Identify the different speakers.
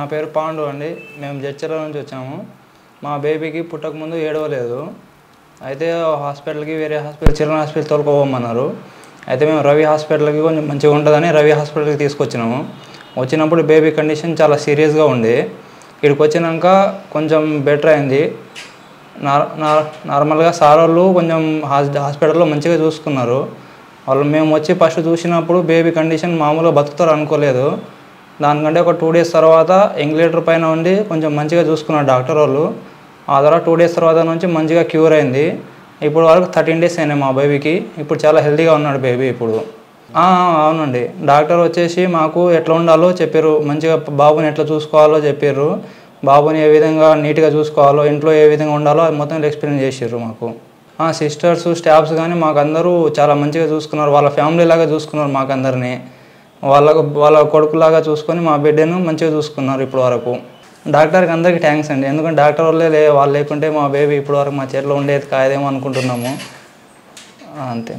Speaker 1: నా పేరు పాండు అండి. మేము జడ్చర్ల నుంచి వచ్చాము. మా బేబీకి పుట్టకముందు ఏడవలేదు. అయితే హాస్పిటల్కి వేరే హాస్పిటల్ చిల్డ్రన్ హాస్పిటల్ తోలుకోమన్నారు. అయితే మేము రవి హాస్పిటల్కి కొంచెం మంచిగా ఉంటుందని రవి హాస్పిటల్కి తీసుకొచ్చినాము. వచ్చినప్పుడు బేబీ కండిషన్ చాలా సీరియస్గా ఉంది. ఇక్కడికి వచ్చినాక కొంచెం బెటర్ అయింది. నార్మల్గా సార్ వాళ్ళు కొంచెం హాస్పిటల్లో మంచిగా చూసుకున్నారు. వాళ్ళు మేము వచ్చి ఫస్ట్ చూసినప్పుడు బేబీ కండిషన్ మామూలుగా బతుకుతారు అనుకోలేదు. దానికంటే ఒక 2 days తర్వాత ఎంగ్లేటర్ పైన ఉండి కొంచెం మంచిగా చూసుకున్నారు డాక్టర్ వాళ్ళు. ఆ తర్వాత 2 days తర్వాత నుంచి మంచిగా క్యూర్ అయింది. ఇప్పుడు వరకు 13 days అయినాయి మా బేబీకి. ఇప్పుడు చాలా హెల్తీగా ఉన్నాడు బేబీ ఇప్పుడు. అవునండి, డాక్టర్ వచ్చేసి మాకు ఎట్లా ఉండాలో చెప్పారు. మంచిగా బాబుని ఎట్లా చూసుకోవాలో చెప్పారు. బాబుని ఏ విధంగా నీట్గా చూసుకోవాలో, ఇంట్లో ఏ విధంగా ఉండాలో అది మొత్తం ఎక్స్ప్లెయిన్ చేసారు మాకు. సిస్టర్స్ స్టాఫ్స్ కానీ మాకు అందరూ చాలా మంచిగా చూసుకున్నారు. వాళ్ళ ఫ్యామిలీ లాగా చూసుకున్నారు మాకు అందరినీ. వాళ్ళ కొడుకులాగా చూసుకొని మా బిడ్డను మంచిగా చూసుకున్నారు ఇప్పుడు వరకు. డాక్టర్కి అందరికీ థ్యాంక్స్ అండి. ఎందుకంటే డాక్టర్ వాళ్ళు లేకుంటే మా బేబీ ఇప్పుడు వరకు మా చేతిలో ఉండేది కాదేమో అనుకుంటున్నాము. అంతే.